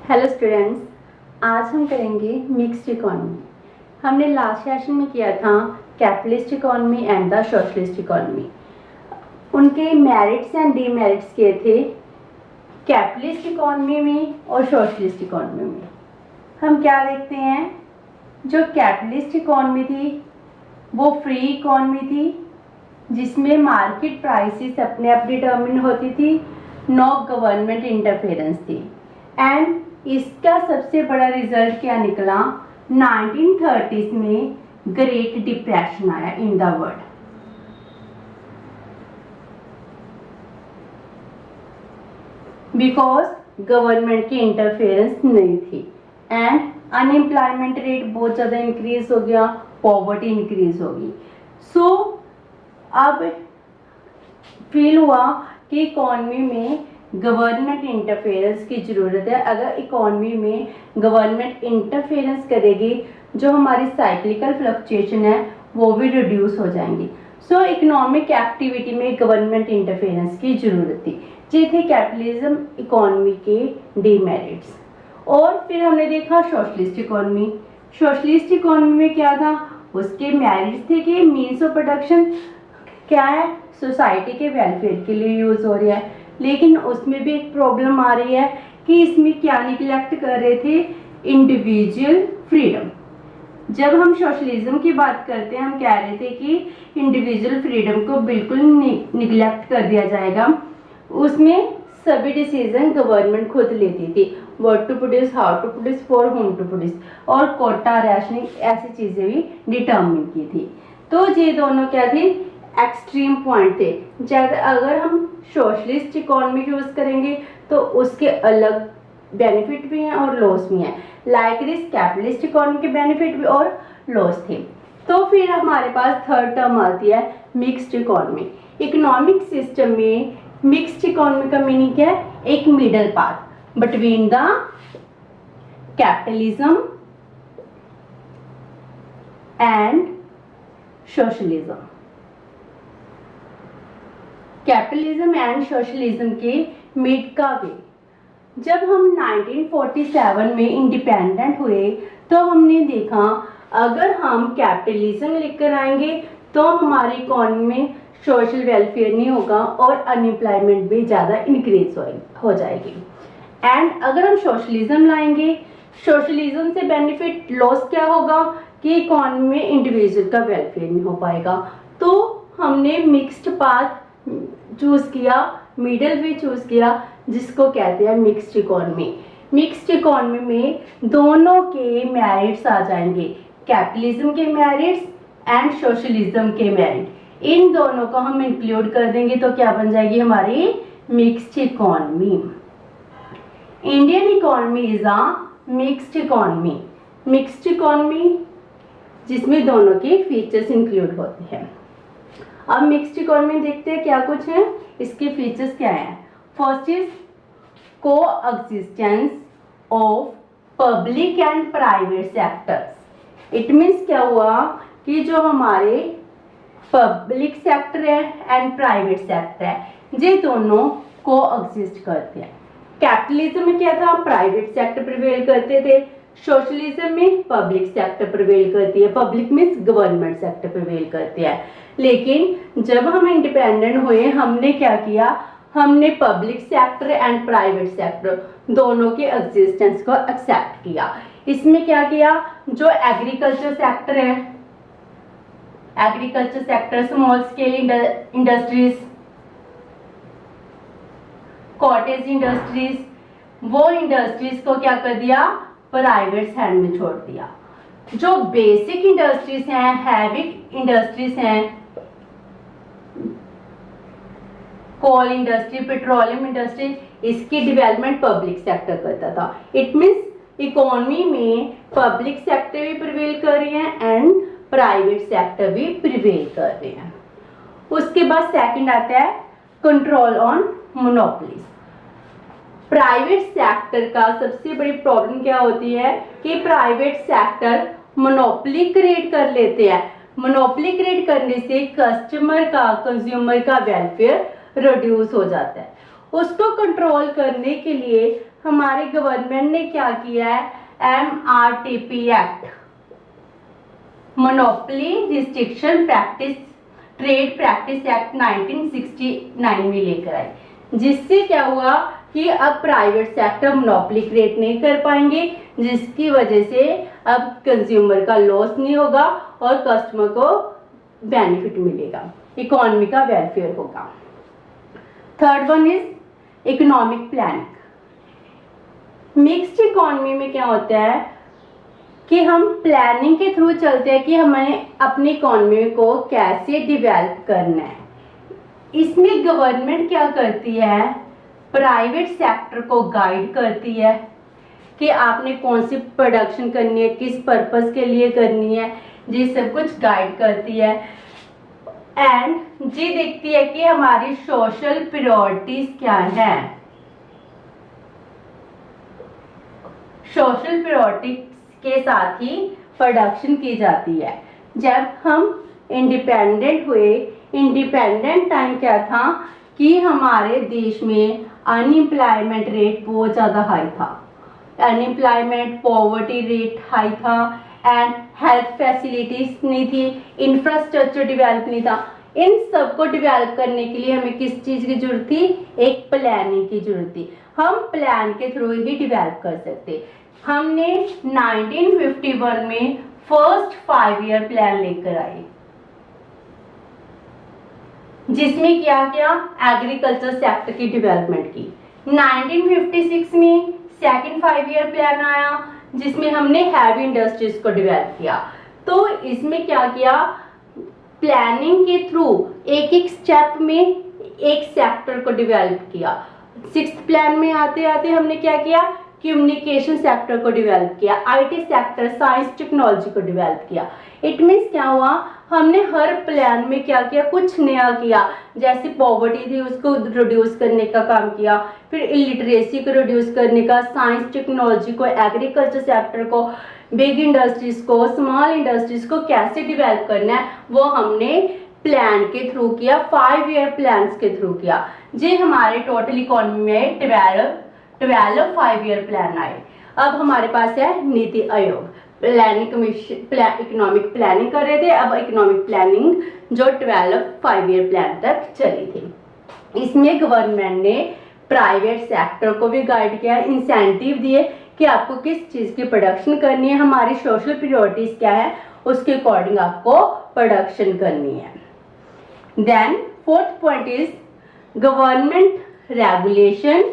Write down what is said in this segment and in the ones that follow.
Hello students, आज हम करेंगे मिक्स्ड इकोनॉमी। हमने लास्ट सेशन में किया था capitalist economy and the socialist economy. उनके मेरिट्स एंड डीमेरिट्स किए थे कैपिटलिस्ट इकोनॉमी में और सोशलिस्ट इकोनॉमी में। हम क्या देखते हैं, जो कैपिटलिस्ट इकोनॉमी थी वो फ्री इकोनॉमी थी जिसमें मार्केट प्राइसेस अपने आप डिटर्मिन होती थी, नो गवर्नमेंट इंटरफेरेंस थी। एंड इसका सबसे बड़ा रिजल्ट क्या निकला, 1930s में ग्रेट डिप्रेशन आया in the world. Because government की इंटरफेरेंस नहीं थी एंड अनएम्प्लॉयमेंट रेट बहुत ज़्यादा इंक्रीज हो गया, पॉवर्टी इंक्रीज होगी। सो अब फील हुआ कि इकोनॉमी में गवर्नमेंट इंटरफेरेंस की ज़रूरत है। अगर इकोनॉमी में गवर्नमेंट इंटरफेरेंस करेगी, जो हमारी साइक्लिकल फ्लक्चुएशन है वो भी रिड्यूस हो जाएंगी। सो इकोनॉमिक एक्टिविटी में गवर्नमेंट इंटरफेरेंस की ज़रूरत थी। ये थे कैपिटलिज्म इकोनॉमी के डीमेरिट्स। और फिर हमने देखा सोशलिस्ट इकोनॉमी। सोशलिस्ट इकोनॉमी में क्या था, उसके मेरिट्स थे कि मीन्स ऑफ प्रोडक्शन क्या है, सोसाइटी के वेलफेयर के लिए यूज़ हो रहा है। लेकिन उसमें भी एक प्रॉब्लम आ रही है कि इसमें क्या निगलेक्ट कर रहे थे, इंडिविजुअल फ्रीडम। जब हम सोशलिज्म की बात करते हैं, हम कह रहे थे कि इंडिविजुअल फ्रीडम को बिल्कुल निगलेक्ट कर दिया जाएगा। उसमें सभी डिसीजन गवर्नमेंट खुद लेती थी, what to produce, how to produce, for whom to produce, और कोटा रैशनिंग ऐसी चीज़ें भी डिटर्मिन की थी। तो ये दोनों क्या थी, एक्सट्रीम पॉइंट थे। जब अगर हम सोशलिस्ट इकोनॉमी यूज़ करेंगे तो उसके अलग बेनिफिट भी हैं और लॉस भी हैं। लाइक दिस कैपिटलिस्ट इकोनॉमी के बेनिफिट भी और लॉस थे। तो फिर हमारे पास थर्ड टर्म आती है मिक्स्ड इकोनॉमी। इकोनॉमिक सिस्टम में मिक्स्ड इकोनॉमी का मीनिंग क्या है, एक middle path between the capitalism and socialism. Capitalism and socialism के मिड का वे। जब हम 1947 में इंडिपेंडेंट हुए तो हमने देखा अगर हम कैपिटलिज्म लेकर आएंगे तो हमारी इकोनॉमी में सोशल वेलफेयर नहीं होगा और अनएम्प्लॉयमेंट भी ज़्यादा इंक्रीज हो जाएगी। एंड अगर हम सोशलिज्म लाएंगे, सोशलिज्म से बेनिफिट लॉस क्या होगा कि इकोनॉमी में इंडिविजुअल का वेलफेयर नहीं हो पाएगा। तो हमने मिक्स्ड पाथ चूज किया, मिडल वे चूज किया, जिसको कहते हैं मिक्स्ड इकोनॉमी। मिक्स्ड इकोनॉमी में दोनों के मेरिट्स आ जाएंगे, कैपिटलिज्म के मेरिट्स एंड सोशलिज्म के मेरिट। इन दोनों को हम इंक्लूड कर देंगे तो क्या बन जाएगी हमारी mixed economy. Indian economy is a mixed economy. Mixed economy जिसमें दोनों के फीचर्स इंक्लूड होते हैं। अब मिक्स्ड इकोनॉमी देखते हैं क्या कुछ है, इसके फीचर्स क्या हैं। फर्स्ट इज को existence of public and private sectors. It means क्या हुआ कि जो हमारे पब्लिक सेक्टर है एंड प्राइवेट सेक्टर है, ये दोनों को एक्सिस्ट करते हैं। कैपिटलिज्म में क्या था, प्राइवेट सेक्टर प्रिवेल करते थे। सोशलिज्म में पब्लिक सेक्टर प्रिवेल करती है, public means government sector prevail करती है। लेकिन जब हम इंडिपेंडेंट हुए हमने क्या किया, हमने public sector and private sector दोनों के एग्जिस्टेंस को एक्सेप्ट किया। इसमें क्या किया, जो एग्रीकल्चर सेक्टर है, agriculture sector, small scale industries, cottage industries, वो इंडस्ट्रीज को क्या कर दिया, प्राइवेट हैंड में छोड़ दिया। जो बेसिक इंडस्ट्रीज हैं, हैवी इंडस्ट्रीज हैं, कोल इंडस्ट्री, पेट्रोलियम इंडस्ट्री, इसकी डेवलपमेंट पब्लिक सेक्टर करता था। इट मीन्स इकोनॉमी में पब्लिक सेक्टर भी प्रिवेल कर रही है एंड प्राइवेट सेक्टर भी प्रिवेल कर रहे हैं। उसके बाद सेकंड आता है control on monopolies. Private sector का सबसे बड़ी प्रॉब्लम क्या होती है कि प्राइवेट सेक्टर मोनोपोली क्रिएट कर लेते हैं। मोनोपोली क्रिएट करने से कस्टमर का, कंज्यूमर का वेलफेयर रिड्यूस हो जाता है। उसको कंट्रोल करने के लिए हमारे गवर्नमेंट ने क्या किया है, MRTP act, monopoly restriction practice trade practice act 1969 में लेकर आई, जिससे क्या हुआ कि अब प्राइवेट सेक्टर मोनोपोली क्रिएट नहीं कर पाएंगे, जिसकी वजह से अब कंज्यूमर का लॉस नहीं होगा और कस्टमर को बेनिफिट मिलेगा, इकोनॉमी का वेलफेयर होगा। Third one is economic planning. Mixed economy में क्या होता है कि हम प्लानिंग के थ्रू चलते हैं कि हमें अपनी इकोनॉमी को कैसे डेवलप करना है। इसमें गवर्नमेंट क्या करती है, प्राइवेट सेक्टर को गाइड करती है कि आपने कौन सी प्रोडक्शन करनी है, किस पर्पस के लिए करनी है, ये सब कुछ गाइड करती है। एंड ये देखती है कि हमारी सोशल प्रायोरिटीज क्या है। सोशल प्रायोरिटीज के साथ ही प्रोडक्शन की जाती है। जब हम इंडिपेंडेंट हुए, इंडिपेंडेंट टाइम क्या था कि हमारे देश में अनएम्प्लॉयमेंट रेट बहुत ज़्यादा हाई था, अनएम्प्लॉयमेंट पॉवर्टी रेट हाई था एंड हेल्थ फैसिलिटीज नहीं थी, इंफ्रास्ट्रक्चर डेवलप नहीं था। इन सबको डेवलप करने के लिए हमें किस चीज़ की जरूरत थी, एक प्लानिंग की जरूरत थी। हम प्लान के थ्रू ही डेवलप कर सकते। हमने 1951 में फर्स्ट 5 ईयर प्लान लेकर आए, जिसमें क्या किया, एग्रीकल्चर सेक्टर की डेवलपमेंट की। 1956 में सेकंड 5 ईयर प्लान आया, जिसमें हमने हैवी इंडस्ट्रीज को डेवलप किया। तो इसमें क्या किया, प्लानिंग के थ्रू एक एक स्टेप में एक सेक्टर को डेवलप किया। 6th प्लान में आते आते हमने क्या किया, कम्युनिकेशन सेक्टर को डेवलप किया, IT सेक्टर, साइंस टेक्नोलॉजी को डेवलप किया। इट मीन्स क्या हुआ, हमने हर प्लान में क्या किया, कुछ नया किया। जैसे पॉवर्टी थी उसको रिड्यूस करने का काम किया, फिर इलिटरेसी को रिड्यूस करने का, साइंस टेक्नोलॉजी को, एग्रीकल्चर सेक्टर को, बिग इंडस्ट्रीज को, स्मॉल इंडस्ट्रीज को कैसे डेवलप करना है वो हमने प्लान के थ्रू किया, 5 ईयर प्लान के थ्रू किया। जी हमारे टोटल इकोनॉमी में 12 5 ईयर प्लान आए। अब हमारे पास है NITI Aayog, planning commission economic planning कर रहे थे। अब इकोनॉमिक प्लानिंग जो 12 5 ईयर प्लान तक चली थी। इसमें गवर्नमेंट ने प्राइवेट सेक्टर को भी गाइड किया, इंसेंटिव दिए कि आपको किस चीज़ की प्रोडक्शन करनी है, हमारी सोशल प्रायोरिटीज क्या है, उसके अकॉर्डिंग आपको प्रोडक्शन करनी है। Then fourth point is government regulation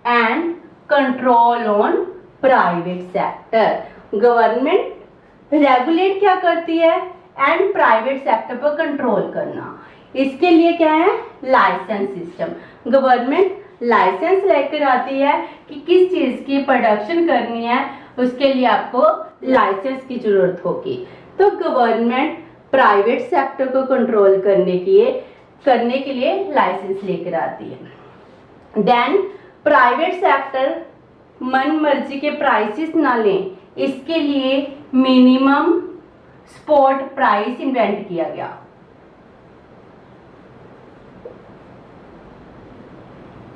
and control on private sector. Government regulate क्या करती है एंड प्राइवेट सेक्टर पर कंट्रोल करना। इसके लिए क्या है, लाइसेंस सिस्टम। गवर्नमेंट लाइसेंस लेकर आती है कि किस चीज की प्रोडक्शन करनी है, उसके लिए आपको लाइसेंस की जरूरत होगी। तो गवर्नमेंट प्राइवेट सेक्टर को कंट्रोल करने के लिए लाइसेंस लेकर आती है। देन प्राइवेट सेक्टर मन मर्जी के प्राइसेस ना लें, इसके लिए मिनिमम स्पॉट प्राइस इन्वेंट किया गया।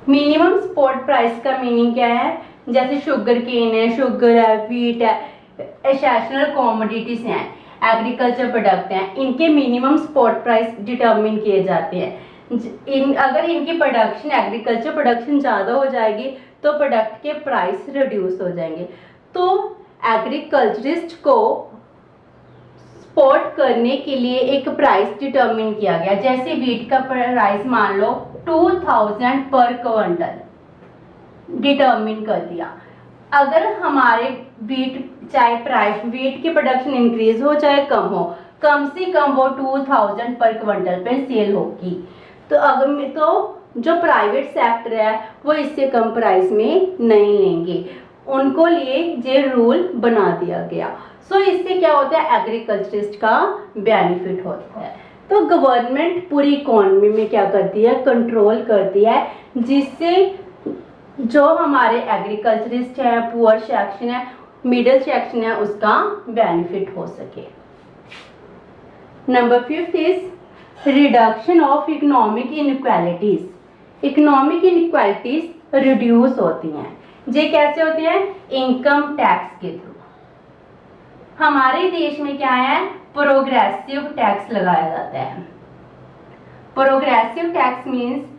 मिनिमम स्पॉट प्राइस का मीनिंग क्या है, जैसे शुगर केन है, शुगर है, वीट है, एसेंशियल कमोडिटीज हैं, एग्रीकल्चर प्रोडक्ट हैं, इनके मिनिमम स्पॉट प्राइस डिटरमिन किए जाते हैं। अगर इनकी प्रोडक्शन एग्रीकल्चर प्रोडक्शन ज़्यादा हो जाएगी तो प्रोडक्ट के प्राइस रिड्यूस हो जाएंगे। तो एग्रीकल्चरिस्ट को सपोर्ट करने के लिए एक प्राइस डिटरमिन किया गया। जैसे वीट का प्राइस मान लो 2000 पर क्विंटल डिटरमिन कर दिया। अगर हमारे वीट चाहे प्राइस वीट की प्रोडक्शन इंक्रीज हो चाहे कम हो, कम से कम वो 2000 पर क्विंटल पे सेल होगी। तो अगर तो जो प्राइवेट सेक्टर है वो इससे कम प्राइस में नहीं लेंगे, उनको लिए ये रूल बना दिया गया। सो इससे क्या होता है, एग्रीकल्चरिस्ट का बेनिफिट होता है। तो गवर्नमेंट पूरी इकोनॉमी में क्या करती है, कंट्रोल करती है, जिससे जो हमारे एग्रीकल्चरिस्ट है, पुअर सेक्शन है, मिडिल सेक्शन है, उसका बेनिफिट हो सके। Number 5 is reduction of economic inequalities. Economic inequalities reduce होती हैं। ये कैसे होते हैं? इनकम टैक्स के थ्रू। हमारे देश में क्या है? प्रोग्रेसिव टैक्स लगाया जाता है। प्रोग्रेसिव टैक्स मीन्स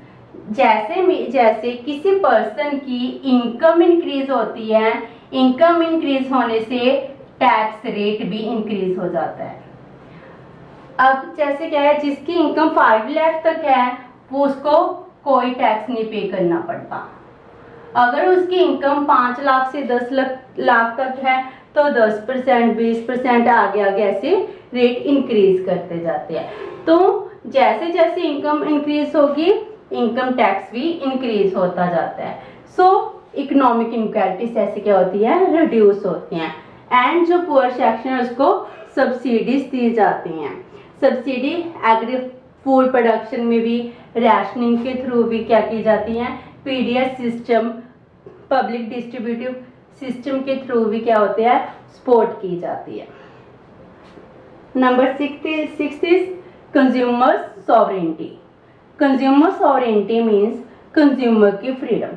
जैसे किसी पर्सन की इनकम इंक्रीज होती है, इनकम इंक्रीज होने से टैक्स रेट भी इंक्रीज हो जाता है। अब जैसे क्या है, जिसकी इनकम 5 लाख तक है वो उसको कोई टैक्स नहीं पे करना पड़ता। अगर उसकी इनकम 5 लाख से 10 लाख तक है तो 10%, 20% आगे आगे ऐसे रेट इंक्रीज करते जाते हैं। तो जैसे जैसे इनकम इंक्रीज होगी इनकम टैक्स भी इंक्रीज होता जाता है। सो इकोनॉमिक इनक्वालिटीज ऐसे क्या होती है? रिड्यूस होती हैं। एंड जो पुअर सेक्शन है उसको सब्सिडीज दी जाती हैं। सब्सिडी एग्री फूड प्रोडक्शन में भी, राशनिंग के थ्रू भी क्या की जाती हैं? PDS system, public distributive system के थ्रू भी क्या होते हैं? सपोर्ट की जाती है। Number 6 is consumer sovereignty. Consumer sovereignty means consumer की फ्रीडम।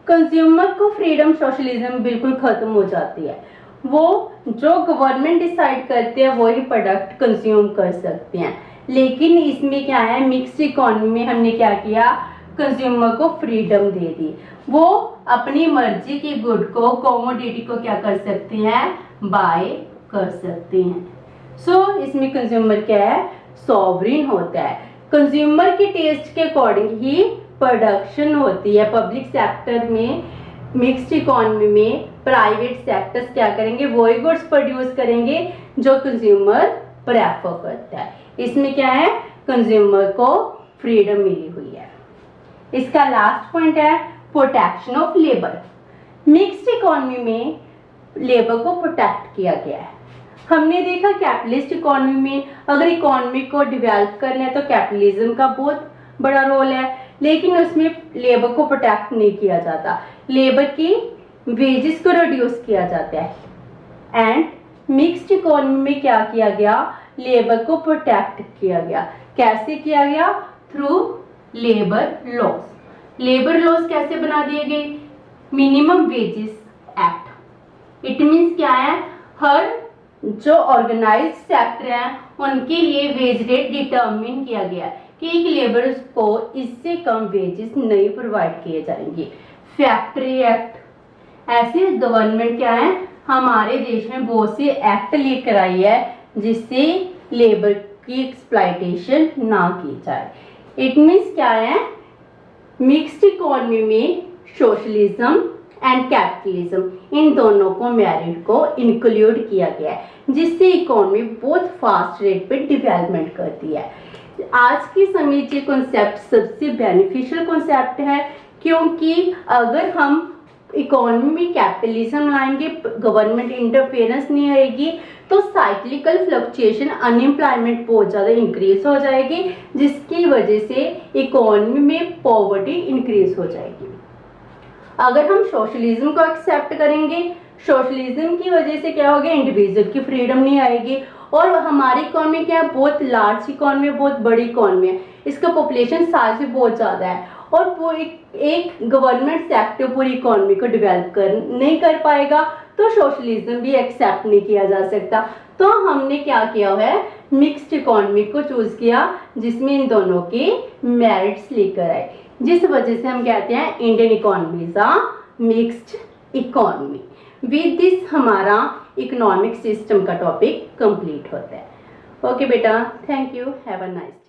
कंज्यूमर को फ्रीडम सोशलिज्म बिल्कुल खत्म हो जाती है। वो जो गवर्नमेंट डिसाइड करते हैं वही प्रोडक्ट कंज्यूम कर सकते हैं। लेकिन इसमें क्या है? मिक्स्ड इकोनॉमी में हमने क्या किया? कंज्यूमर को फ्रीडम दे दी। वो अपनी मर्जी की गुड को, कमोडिटी को क्या कर सकते हैं? बाय कर सकते हैं। सो इसमें कंज्यूमर क्या है? सॉवरेन होता है। कंज्यूमर के टेस्ट के अकॉर्डिंग ही प्रोडक्शन होती है। पब्लिक सेक्टर में, मिक्स्ड इकोनॉमी में प्राइवेट सेक्टर्स क्या करेंगे? वही गुड्स प्रोड्यूस करेंगे जो कंज्यूमर प्रेफर करता है। इसमें क्या है? कंज्यूमर को फ्रीडम मिली हुई है। इसका लास्ट पॉइंट है protection of labour. Mixed economy में लेबर को प्रोटेक्ट किया गया है। हमने देखा कैपिटलिस्ट इकोनॉमी में अगर इकोनॉमी को डेवलप करना है तो कैपिटलिज्म का बहुत बड़ा रोल है, लेकिन उसमें लेबर को प्रोटेक्ट नहीं किया जाता। लेबर की वेजेस को रिड्यूस किया जाता है। एंड मिक्स्ड इकोनॉमी में क्या किया गया? लेबर को प्रोटेक्ट किया गया। कैसे किया गया? Through labour laws. Labour laws कैसे बना दिए गए? Minimum wages act. It means क्या है? हर जो ऑर्गेनाइज्ड सेक्टर है उनके लिए वेज रेट डिटर्मिन किया गया कि एक लेबर को इससे कम वेजेस नहीं प्रोवाइड किए जाएंगे। फैक्ट्री एक्ट, ऐसे गवर्नमेंट क्या है हमारे देश में बहुत से एक्ट लेकर आई है जिससे लेबर की एक्सप्लॉयटेशन ना की जाए। इट मीन्स क्या है? मिक्स्ड इकोनॉमी में सोशलिज्म एंड कैपिटलिज्म इन दोनों को मेरिट को इंक्लूड किया गया है जिससे इकोनॉमी बहुत फास्ट रेट पे डेवलपमेंट करती है। आज के समय ये कॉन्सेप्ट सबसे बेनिफिशियल कॉन्सेप्ट है क्योंकि अगर हम इकोनॉमी में कैपिटलिज्म लाएंगे, गवर्नमेंट इंटरफेरेंस नहीं आएगी तो साइक्लिकल फ्लक्चुएशन, अनएम्प्लॉयमेंट बहुत ज़्यादा इंक्रीज हो जाएगी जिसकी वजह से इकोनॉमी में पॉवर्टी इंक्रीज हो जाएगी। अगर हम सोशलिज्म को एक्सेप्ट करेंगे, सोशलिज्म की वजह से क्या होगा? इंडिविजुअल की फ्रीडम नहीं आएगी और हमारी इकोनॉमी क्या है? बहुत लार्ज इकोनॉमी, बहुत बड़ी इकोनॉमी है। इसका पॉपुलेशन साइज भी बहुत ज़्यादा है और पूरी एक गवर्नमेंट सेक्टर पूरी इकोनॉमी को डेवलप नहीं कर पाएगा तो सोशलिज्म भी एक्सेप्ट नहीं किया जा सकता। तो हमने क्या किया है? मिक्स्ड इकोनॉमी को चूज किया जिसमें इन दोनों के मेरिट्स लेकर आए, जिस वजह से हम कहते हैं Indian economy is a mixed economy. With this हमारा इकोनॉमिक सिस्टम का टॉपिक कंप्लीट होता है। ओके बेटा, thank you, have a nice.